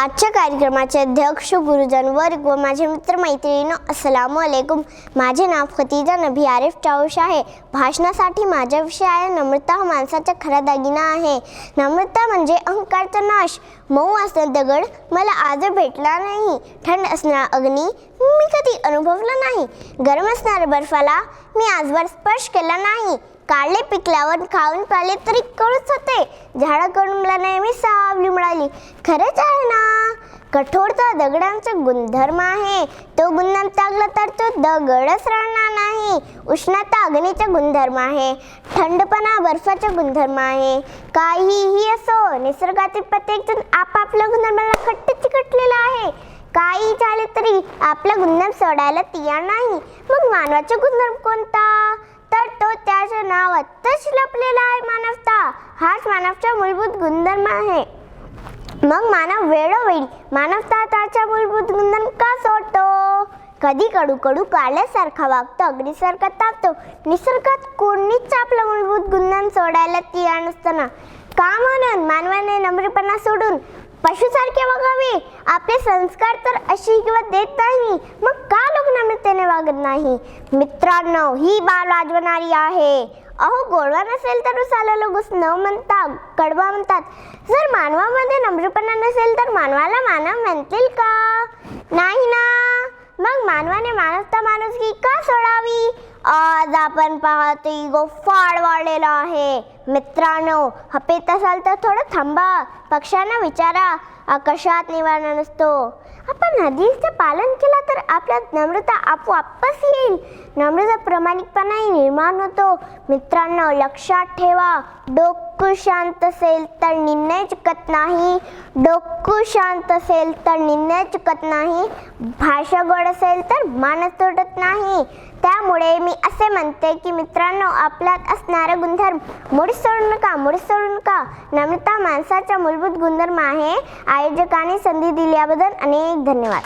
आजच्या कार्यक्रमाचे अध्यक्ष गुरुजन वर्ग व माझे मित्र मैत्रिणींनो, अस्सलामु अलैकुम। माझे नाव खतीजा नबी आरिफ चाऊश आहे। भाषणासाठी माझा विषय आहे नम्रता हा माणसाचा खरा दागिना आहे। नम्रता म्हणजे अहंकारचा नाश। मऊ असणारा दगड मला आज भेटला नाही, थंड असणारा अग्नी मी कधी अनुभवला नाही, गरम असणाऱ्या बर्फाला मी आजवर स्पर्श केला नाही, काढले पिकल्यावर खाऊन पाहिले तरी कळूच होते, झाडाकडून मला नेहमी सावली मिळाली। खरंच आहे ना, कठोरता दगडांचा गुणधर्म आहे, तो गुणधर्म त्यागला तर तो दगडच राहणार नाही। उष्णता अग्नीचा गुणधर्म आहे, थंडपणा बर्फाचा गुणधर्म आहे। काहीही असो, निसर्गातील प्रत्येक जण आपापल्या गुणधर्माला चिकटलेला आहे। काही झाले तरी आपला गुणधर्म सोडायला तयार नाही। मग मानवाचा गुणधर्म कोणता? तर तो त्याच्या नावातच लपलेला आहे, मानवता। हाच मानवाचा मूलभूत गुणधर्म आहे। मग मानव वेळोवेळी मानवता त्याचा मूलभूत गुणधर्म का सोडतो? कधी कडू कडू काढल्यासारखा वागतो, अग्नीसारखा तापतो। निसर्गात कोणीच आपला मूलभूत गुणधर्म सोडायला तयार नसताना का म्हणून मानवाने नम्रपणा सोडून पशुसारखे वागावे? आपले संस्कार तर अशी किंमत देत नाही, मग का लोक नम्रतेने वागत नाही? मित्रांनो, ही बाब लाजवणारी आहे। अहो, गोडवा नसेल तर उसाला लोक न म्हणतात, कडवा म्हणतात। जर मानवामध्ये नम्रपणा नसेल तर मानवाला मानव म्हणतील का? नाही ना। मग मानवाने मानवता माणुसकी का सोडावी? आज आपण पाहतो इगो फार वाढलेला आहे। मित्रांनो, हपेत असाल तर थोडं थांबा, पक्ष्यांना विचारा, आकाशात निवारा नसतो। आपण हदीसचे पालन केला तर आपल्यात नम्रता आपोआपच येईल। नम्रता प्रामाणिकपणाही निर्माण होतो। मित्रांनो, लक्षात ठेवा, डोकं शांत असेल तर निर्णय चुकत नाही, डोकं शांत असेल तर निर्णय चुकत नाही, भाषा गोड असेल तर माणूस तुटत नाही। त्यामुळे मी असे म्हणते की मित्रांनो, आपल्यात असणारा गुणधर्म मुळीच सोडू नका। नम्रता माणसाचा मूलभूत गुणधर्म आहे। आयोजकांनी संधी दिल्याबद्दल अनेक धन्यवाद।